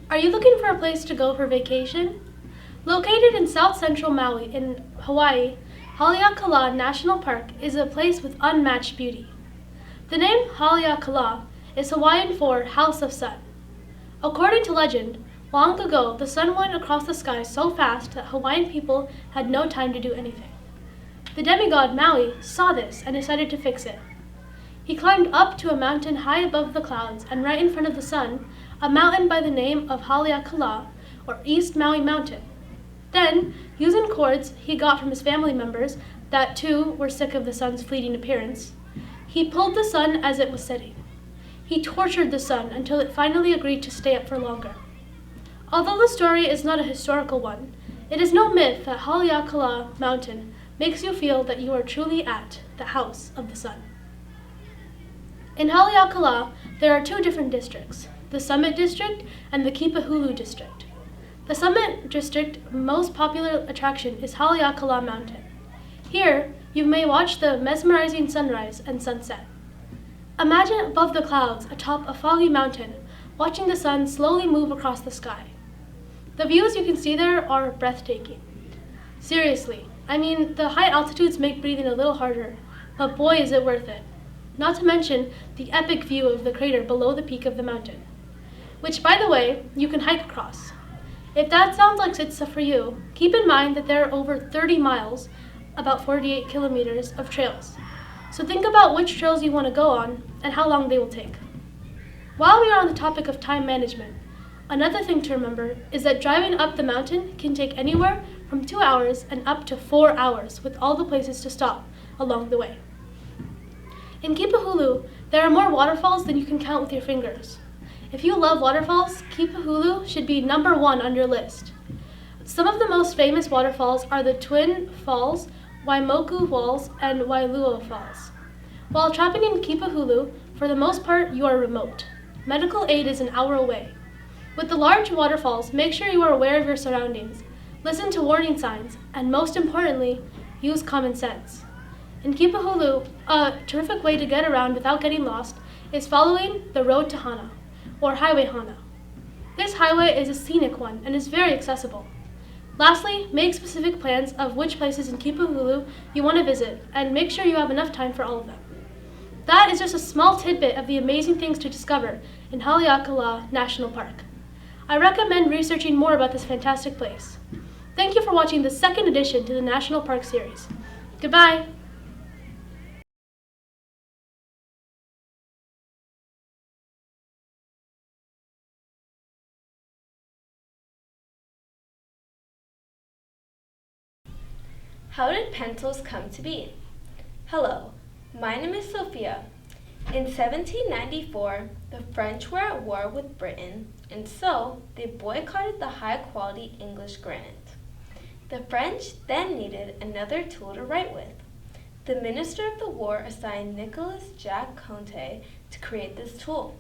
Are you looking for a place to go for vacation? Located in south-central Maui in Hawaii, Haleakala National Park is a place with unmatched beauty. The name Haleakala is Hawaiian for House of Sun. According to legend, long ago the sun went across the sky so fast that Hawaiian people had no time to do anything. The demigod Maui saw this and decided to fix it. He climbed up to a mountain high above the clouds, and right in front of the sun, a mountain by the name of Haleakala, or East Maui Mountain. Then, using cords he got from his family members that too were sick of the sun's fleeting appearance, he pulled the sun as it was setting. He tortured the sun until it finally agreed to stay up for longer. Although the story is not a historical one, it is no myth that Haleakala Mountain makes you feel that you are truly at the House of the Sun. In Haleakala, there are two different districts, the Summit District and the Kipahulu District. The Summit District most popular attraction is Haleakala Mountain. Here, you may watch the mesmerizing sunrise and sunset. Imagine above the clouds atop a foggy mountain, watching the sun slowly move across the sky. The views you can see there are breathtaking. Seriously, the high altitudes make breathing a little harder, but boy is it worth it. Not to mention the epic view of the crater below the peak of the mountain, which, by the way, you can hike across. If that sounds like it's for you, keep in mind that there are over 30 miles, about 48 kilometers, of trails. So think about which trails you want to go on and how long they will take. While we are on the topic of time management, another thing to remember is that driving up the mountain can take anywhere from 2 hours and up to 4 hours with all the places to stop along the way. In Kipahulu, there are more waterfalls than you can count with your fingers. If you love waterfalls, Kipahulu should be number 1 on your list. Some of the most famous waterfalls are the Twin Falls, Waimoku Falls, and Wailuo Falls. While trapping in Kipahulu, for the most part, you are remote. Medical aid is an hour away. With the large waterfalls, make sure you are aware of your surroundings, listen to warning signs, and most importantly, use common sense. In Kipahulu, a terrific way to get around without getting lost is following the road to Hana, or Highway Hana. This highway is a scenic one and is very accessible. Lastly, make specific plans of which places in Kipahulu you want to visit, and make sure you have enough time for all of them. That is just a small tidbit of the amazing things to discover in Haleakala National Park. I recommend researching more about this fantastic place. Thank you for watching the second edition to the National Park series. Goodbye! How did pencils come to be? Hello, my name is Sophia. In 1794, the French were at war with Britain, and so they boycotted the high-quality English granite. The French then needed another tool to write with. The Minister of the War assigned Nicolas Jacques Conte to create this tool.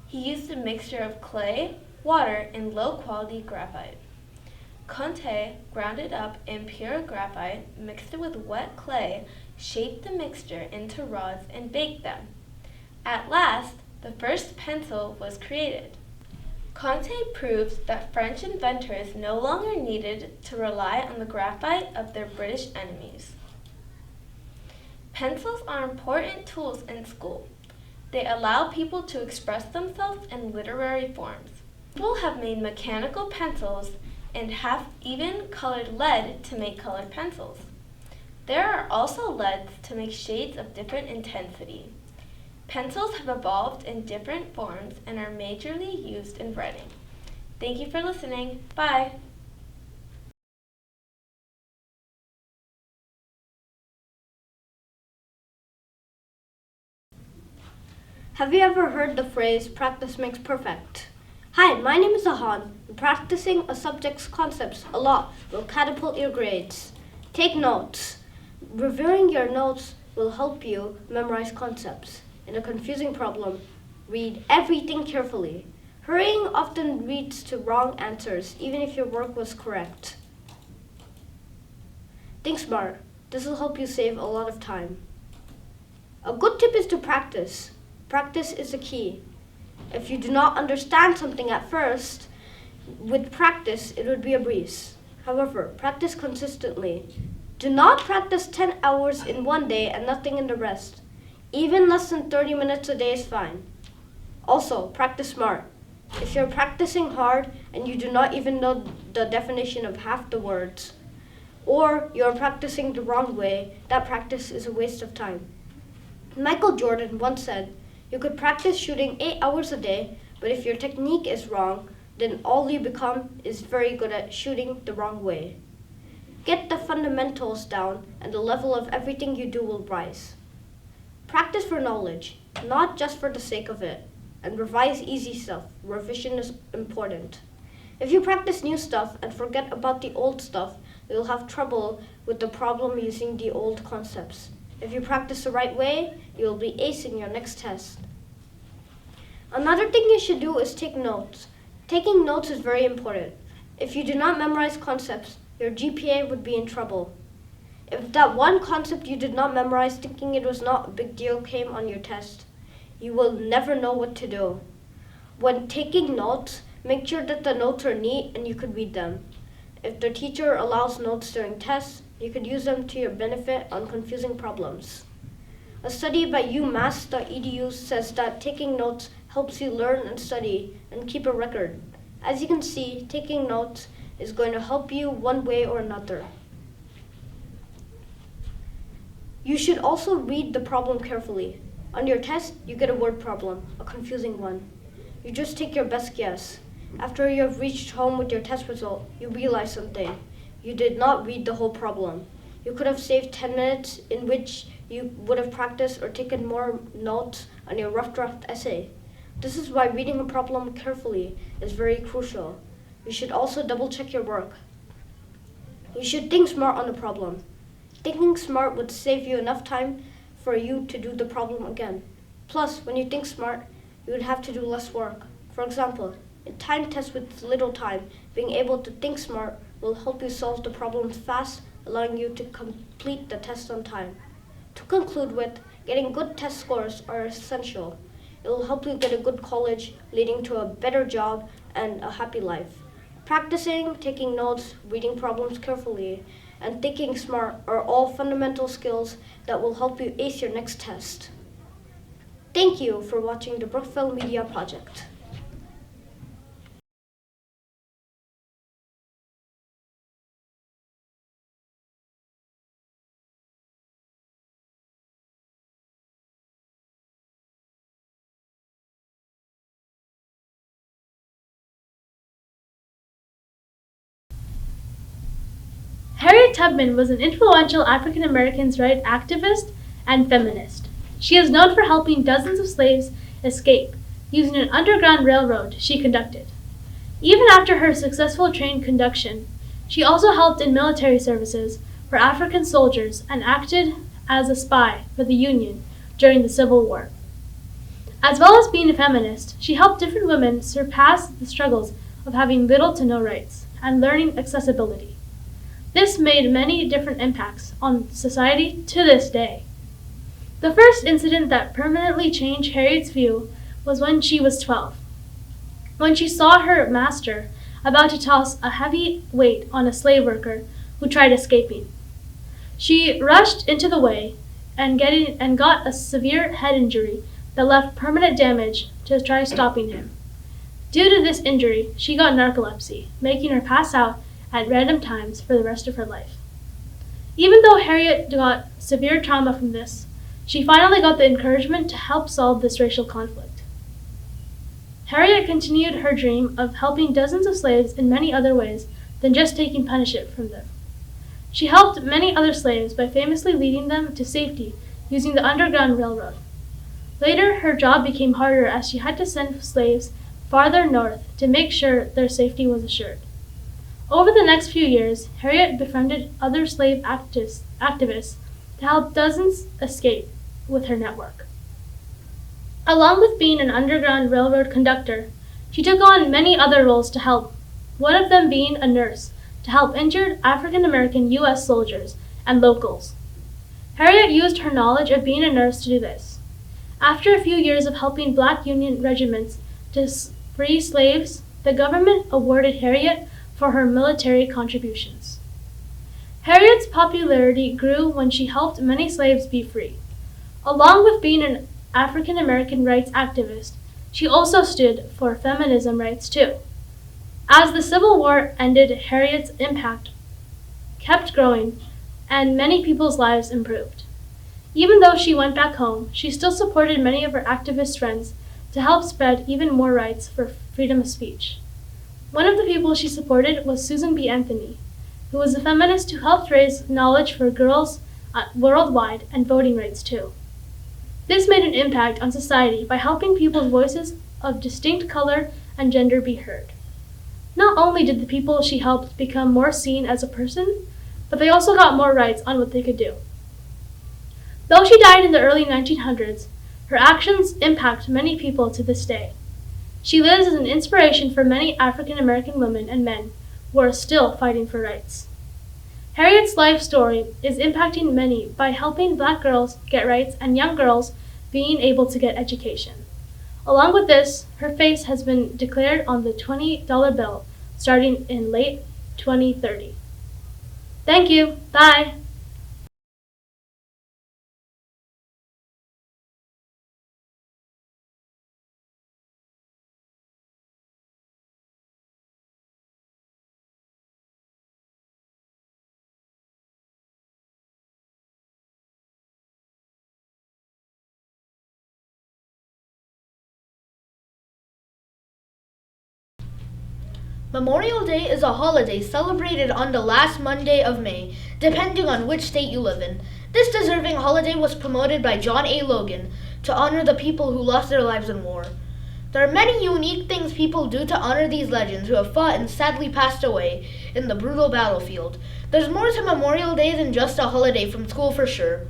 He used a mixture of clay, water, and low-quality graphite. Conte ground it up in pure graphite, mixed it with wet clay, shaped the mixture into rods, and baked them. At last, the first pencil was created. Conte proved that French inventors no longer needed to rely on the graphite of their British enemies. Pencils are important tools in school. They allow people to express themselves in literary forms. People have made mechanical pencils and have even colored lead to make colored pencils. There are also leads to make shades of different intensity. Pencils have evolved in different forms and are majorly used in writing. Thank you for listening. Bye. Have you ever heard the phrase, practice makes perfect? Hi, my name is Ahan. Practicing a subject's concepts a lot will catapult your grades. Take notes. Reviewing your notes will help you memorize concepts. In a confusing problem, read everything carefully. Hurrying often leads to wrong answers, even if your work was correct. Think smart. This will help you save a lot of time. A good tip is to practice. Practice is the key. If you do not understand something at first, With practice, it would be a breeze. However, practice consistently. Do not practice 10 hours in one day and nothing in the rest. Even less than 30 minutes a day is fine. Also, practice smart. If you're practicing hard and you do not even know the definition of half the words, or you're practicing the wrong way, that practice is a waste of time. Michael Jordan once said, "You could practice shooting 8 hours a day, but if your technique is wrong, then all you become is very good at shooting the wrong way." Get the fundamentals down and the level of everything you do will rise. Practice for knowledge, not just for the sake of it. And revise easy stuff. Revision is important. If you practice new stuff and forget about the old stuff, you'll have trouble with the problem using the old concepts. If you practice the right way, you'll be acing your next test. Another thing you should do is take notes. Taking notes is very important. If you do not memorize concepts, your GPA would be in trouble. If that one concept you did not memorize thinking it was not a big deal came on your test, you will never know what to do. When taking notes, make sure that the notes are neat and you could read them. If the teacher allows notes during tests, you could use them to your benefit on confusing problems. A study by umass.edu says that taking notes helps you learn and study and keep a record. As you can see, taking notes is going to help you one way or another. You should also read the problem carefully. On your test, you get a word problem, a confusing one. You just take your best guess. After you have reached home with your test result, you realize something. You did not read the whole problem. You could have saved 10 minutes in which you would have practiced or taken more notes on your rough draft essay. This is why reading a problem carefully is very crucial. You should also double check your work. You should think smart on the problem. Thinking smart would save you enough time for you to do the problem again. Plus, when you think smart, you would have to do less work. For example, in time tests with little time, being able to think smart will help you solve the problems fast, allowing you to complete the test on time. To conclude with, getting good test scores are essential. It will help you get a good college, leading to a better job and a happy life. Practicing, taking notes, reading problems carefully, and thinking smart are all fundamental skills that will help you ace your next test. Thank you for watching the Brookvale Media Project. Harriet Tubman was an influential African American rights activist and feminist. She is known for helping dozens of slaves escape using an underground railroad she conducted. Even after her successful train conduction, she also helped in military services for African soldiers and acted as a spy for the Union during the Civil War. As well as being a feminist, she helped different women surpass the struggles of having little to no rights and learning accessibility. This made many different impacts on society to this day. The first incident that permanently changed Harriet's view was when she was 12. When she saw her master about to toss a heavy weight on a slave worker who tried escaping. She rushed into the way and got a severe head injury that left permanent damage to try stopping him. Due to this injury, she got narcolepsy, making her pass out at random times for the rest of her life. Even though Harriet got severe trauma from this, she finally got the encouragement to help solve this racial conflict. Harriet continued her dream of helping dozens of slaves in many other ways than just taking punishment from them. She helped many other slaves by famously leading them to safety using the Underground Railroad. Later, her job became harder as she had to send slaves farther north to make sure their safety was assured. Over the next few years, Harriet befriended other slave activists to help dozens escape with her network. Along with being an Underground Railroad conductor, she took on many other roles to help, one of them being a nurse to help injured African American U.S. soldiers and locals. Harriet used her knowledge of being a nurse to do this. After a few years of helping Black Union regiments to free slaves, the government awarded Harriet for her military contributions. Harriet's popularity grew when she helped many slaves be free. Along with being an African American rights activist, she also stood for feminism rights too. As the Civil War ended, Harriet's impact kept growing and many people's lives improved. Even though she went back home, she still supported many of her activist friends to help spread even more rights for freedom of speech. One of the people she supported was Susan B. Anthony, who was a feminist who helped raise knowledge for girls worldwide and voting rights too. This made an impact on society by helping people's voices of distinct color and gender be heard. Not only did the people she helped become more seen as a person, but they also got more rights on what they could do. Though she died in the early 1900s, her actions impact many people to this day. She lives as an inspiration for many African American women and men who are still fighting for rights. Harriet's life story is impacting many by helping Black girls get rights and young girls being able to get education. Along with this, her face has been declared on the $20 bill starting in late 2030. Thank you. Bye. Memorial Day is a holiday celebrated on the last Monday of May, depending on which state you live in. This deserving holiday was promoted by John A. Logan to honor the people who lost their lives in war. There are many unique things people do to honor these legends who have fought and sadly passed away in the brutal battlefield. There's more to Memorial Day than just a holiday from school for sure.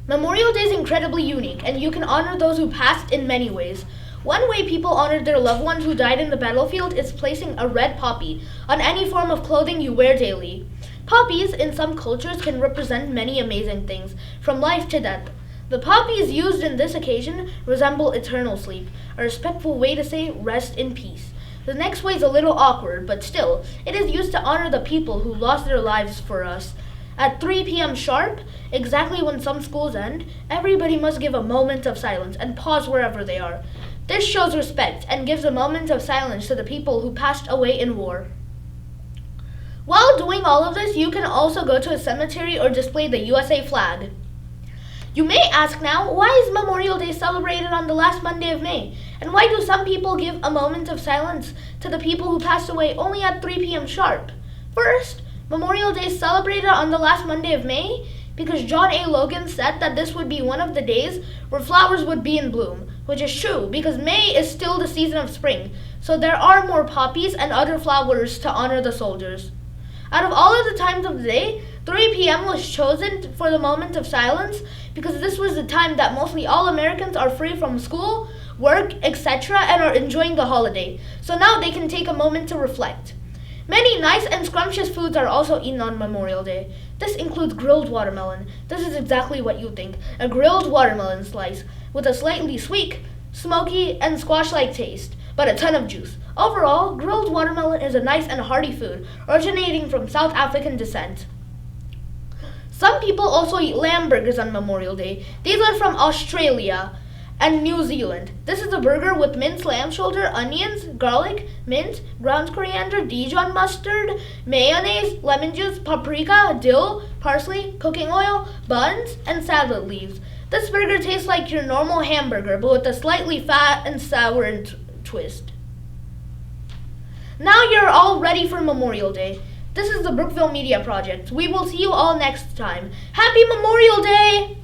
Memorial Day is incredibly unique, and you can honor those who passed in many ways. One way people honored their loved ones who died in the battlefield is placing a red poppy on any form of clothing you wear daily. Poppies, in some cultures, can represent many amazing things, from life to death. The poppies used in this occasion resemble eternal sleep, a respectful way to say rest in peace. The next way is a little awkward, but still, it is used to honor the people who lost their lives for us. At 3 p.m. sharp, exactly when some schools end, everybody must give a moment of silence and pause wherever they are. This shows respect and gives a moment of silence to the people who passed away in war. While doing all of this, you can also go to a cemetery or display the USA flag. You may ask now, why is Memorial Day celebrated on the last Monday of May? And why do some people give a moment of silence to the people who passed away only at 3 p.m. sharp? First, Memorial Day is celebrated on the last Monday of May because John A. Logan said that this would be one of the days where flowers would be in bloom, which is true because May is still the season of spring, so there are more poppies and other flowers to honor the soldiers. Out of all of the times of the day, 3 p.m. was chosen for the moment of silence because this was the time that mostly all Americans are free from school, work, etc. and are enjoying the holiday, so now they can take a moment to reflect. Many nice and scrumptious foods are also eaten on Memorial Day. This includes grilled watermelon. This is exactly what you think, a grilled watermelon slice with a slightly sweet, smoky, and squash-like taste, but a ton of juice. Overall, grilled watermelon is a nice and hearty food, originating from South African descent. Some people also eat lamb burgers on Memorial Day. These are from Australia and New Zealand. This is a burger with minced lamb shoulder, onions, garlic, mint, ground coriander, Dijon mustard, mayonnaise, lemon juice, paprika, dill, parsley, cooking oil, buns, and salad leaves. This burger tastes like your normal hamburger, but with a slightly fat and sour twist. Now you're all ready for Memorial Day. This is the Brookvale Media Project. We will see you all next time. Happy Memorial Day!